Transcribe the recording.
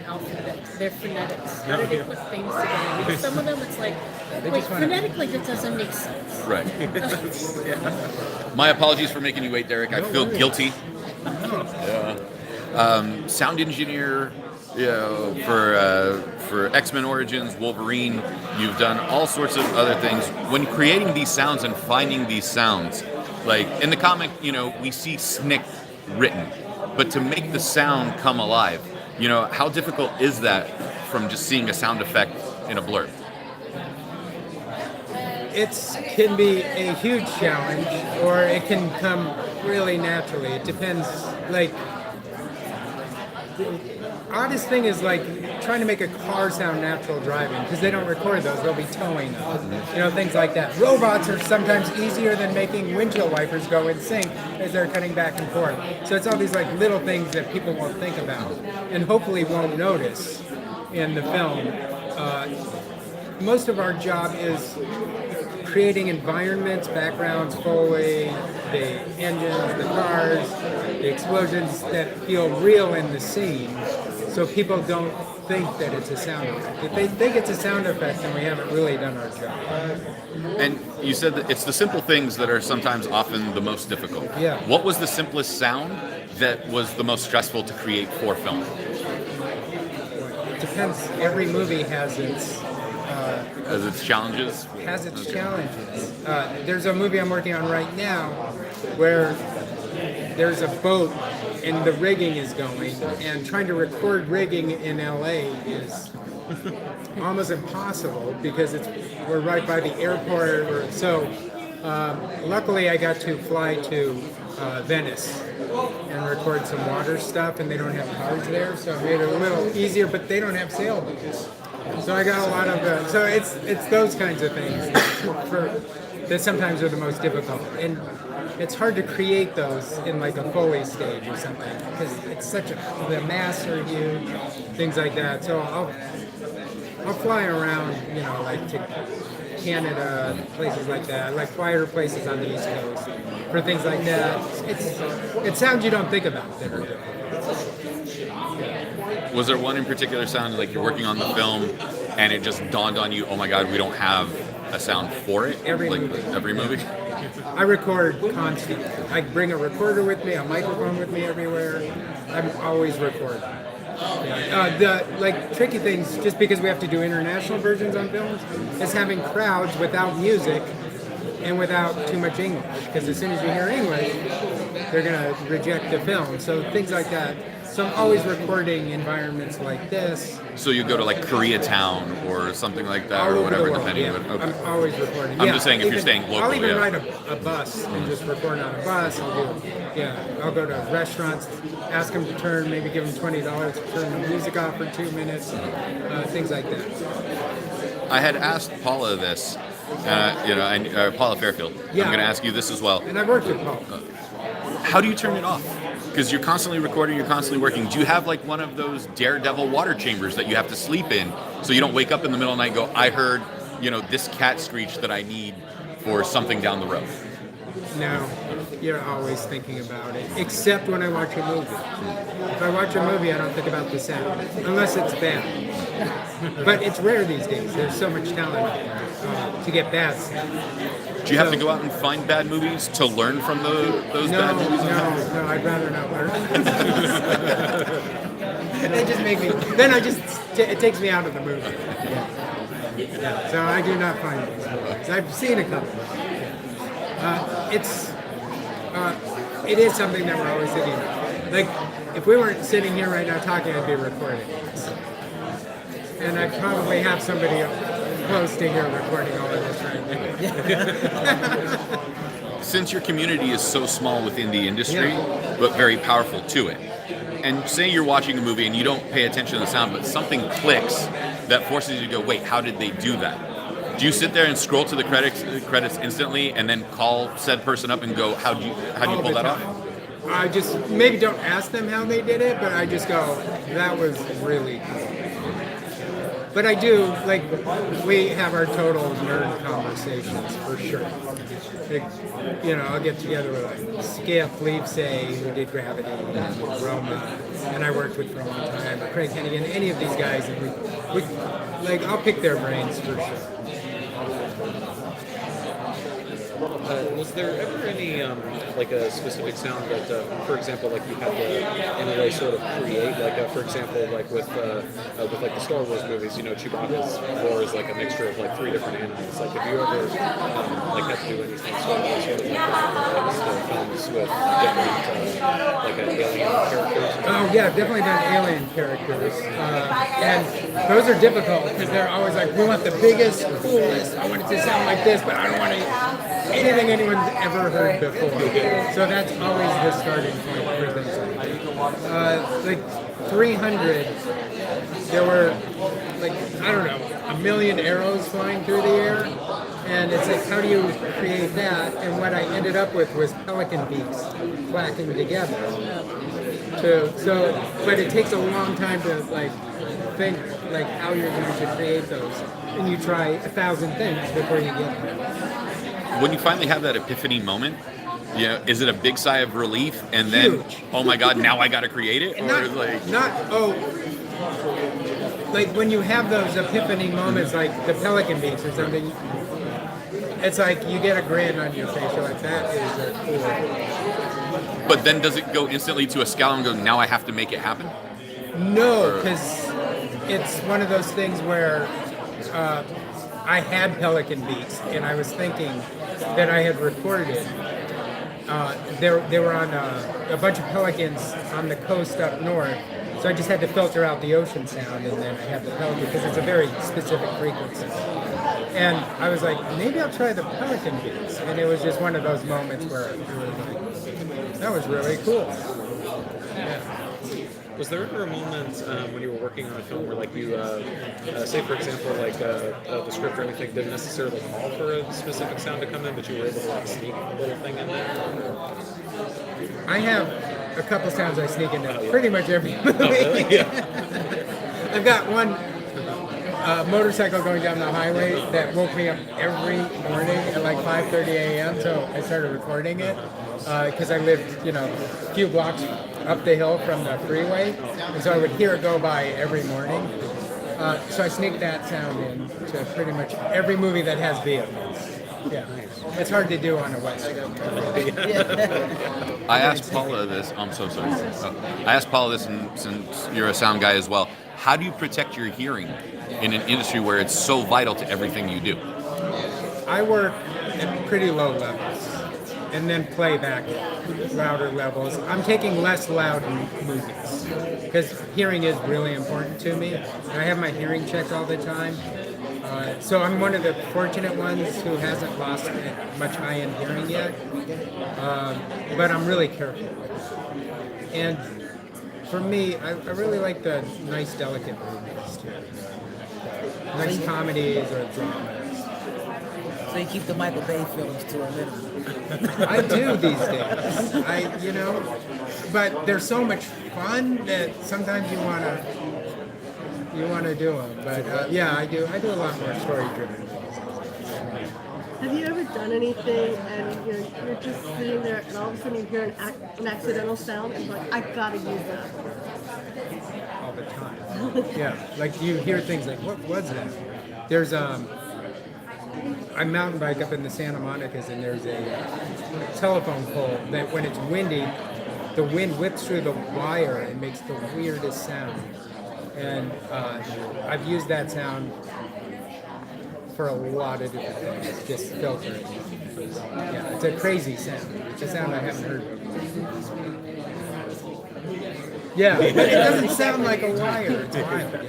alphabet, their phonetics. How do they put things together? Because some of them, it's like, wait, phonetically, that doesn't make sense. Right. My apologies for making you wait, Derek. I feel guilty. Sound engineer, for X-Men Origins, Wolverine. You've done all sorts of other things. When creating these sounds and finding these sounds, like in the comic, we see Snick written, but to make the sound come alive, how difficult is that from just seeing a sound effect in a blurb? It can be a huge challenge, or it can come really naturally. It depends. Like, the oddest thing is like trying to make a car sound natural driving, because they don't record those. They'll be towing them, things like that. Robots are sometimes easier than making windshield wipers go in sync as they're cutting back and forth. So it's all these like little things that people won't think about and hopefully won't notice in the film. Most of our job is creating environments, backgrounds, Foley, the engines, the cars, the explosions that feel real in the scene, so people don't think that it's a sound effect. If they think it's a sound effect, then we haven't really done our job. And you said that it's the simple things that are sometimes often the most difficult. Yeah. What was the simplest sound that was the most stressful to create for film? It depends. Every movie has its challenges? Challenges. There's a movie I'm working on right now where there's a boat and the rigging is going, and trying to record rigging in LA is almost impossible because we're right by the airport. So luckily I got to fly to Venice and record some water stuff, and they don't have cars there, so it made it a little easier, but they don't have sailboats. So I got a lot of so it's those kinds of things that sometimes are the most difficult, and it's hard to create those in like a Foley stage or something because it's the masks are huge, things like that. So I'll fly around, like to Canada, places like that, like quieter places on the East Coast for things like that. It's sounds you don't think about that are different. Was there one in particular sound, like you're working on the film, and it just dawned on you, oh my God, we don't have a sound for it? Every movie. Every movie? I record constantly. I bring a recorder with me, a microphone with me everywhere. I'm always recording. The tricky things, just because we have to do international versions on films, is having crowds without music and without too much English. Because as soon as you hear English, they're going to reject the film. So things like that. So I'm always recording environments like this. So you go to like Koreatown or something like that, all or over whatever, the world, depending yeah. on. Okay. I'm always recording. I'm just saying if you're staying local, I'll even ride a bus and just record on a bus. I'll go to restaurants, ask them to turn, maybe give them $20 to turn the music off for 2 minutes, things like that. I had asked Paula this, Paula Fairfield. Yeah. I'm going to ask you this as well. And I worked with Paul. How do you turn it off? Because you're constantly recording, you're constantly working. Do you have like one of those daredevil water chambers that you have to sleep in so you don't wake up in the middle of the night and go, I heard, this cat screech that I need for something down the road? No, you're always thinking about it, except when I watch a movie. If I watch a movie, I don't think about the sound, unless it's bad. But it's rare these days. There's so much talent out there to get bad sound. Do you have to go out and find bad movies to learn from those bad movies? No, I'd rather not learn. They just make me, it takes me out of the movie. Yeah. So I do not find these movies. I've seen a couple. It is something that we're always thinking about. Like, if we weren't sitting here right now talking, I'd be recording this. And I probably have somebody close to here recording all of this right now. Since your community is so small within the industry, but very powerful to it, and say you're watching a movie and you don't pay attention to the sound, but something clicks that forces you to go, wait, how did they do that? Do you sit there and scroll to the credits instantly and then call said person up and go, how do you pull that off? I just maybe don't ask them how they did it, but I just go, that was really cool. But I do, like, we have our total nerd conversations for sure. Like, I'll get together with like Skip, Leapsay, who did Gravity, and Roma, and I worked with for a long time, Craig Hennigan, any of these guys, and we like, I'll pick their brains for sure. Was there ever any like a specific sound that, for example, like you had to in a way sort of create, like for example, like with like the Star Wars movies, you know, Chewbacca's roar is like a mixture of like 3 different animals. Like, have you ever like had to do anything sort of like films with different like alien characters? Oh yeah, definitely done alien characters, and those are difficult because they're always like, we want the biggest, coolest. I want it to sound like this, but I don't want anything anyone's ever heard before. So that's always the starting point for things like that. Like 300, there were like, I don't know, 1 million arrows flying through the air, and it's like, how do you create that? And what I ended up with was pelican beaks clacking together. But it takes a long time to like think like how you're going to create those, and you try 1,000 things before you get there. When you finally have that epiphany moment, you know, is it a big sigh of relief and then, Huge. oh my God, now I got to create it? Or is like, like when you have those epiphany moments, like the pelican beaks or something, it's like you get a grin on your face. You're like, that is a cool. but then does it go instantly to a scowl and go, now I have to make it happen? No, because it's one of those things where I had pelican beaks, and I was thinking that I had recorded. They were on a bunch of pelicans on the coast up north, so I just had to filter out the ocean sound, and then I had the pelican because it's a very specific frequency. And I was like, maybe I'll try the pelican beaks, and it was just one of those moments where it was like, that was really cool. Yeah. Was there ever a moment when you were working on a film where, like, you, say, for example, like the script or anything didn't necessarily call for a specific sound to come in, but you were able to like sneak a little thing in there? I have a couple sounds I sneak into pretty much every movie. Oh, really? Yeah. I've got one motorcycle going down the highway that woke me up every morning at like 5:30 a.m. So I started recording it because I lived, a few blocks up the hill from the freeway, and so I would hear it go by every morning. So I sneaked that sound in to pretty much every movie that has vehicles. Yeah, it's hard to do on a West Coast. I asked Paula this. I'm so sorry. I asked Paula this, and since you're a sound guy as well, how do you protect your hearing in an industry where it's so vital to everything you do? I work at pretty low levels and then play back louder levels. I'm taking less loud movies because hearing is really important to me. I have my hearing checked all the time. So I'm one of the fortunate ones who hasn't lost much high-end hearing yet. But I'm really careful with it. And for me, I really like the nice, delicate movies too. Nice comedies or dramas. So you keep the Michael Bay films to a minimum. I do these days. But they're so much fun that sometimes you wanna do them. But yeah, I do a lot more story-driven. Have you ever done anything and you're just sitting there and all of a sudden you hear an accidental sound and you're like, I gotta use that? All the time. Yeah, like you hear things like, what was that? There's I mountain bike up in the Santa Monicas, and there's a telephone pole that when it's windy, the wind whips through the wire and makes the weirdest sound. And I've used that sound for a lot of different things, just filtering. Yeah, it's a crazy sound. It's a sound I haven't heard before. Yeah, but it doesn't sound like a wire. It's wild.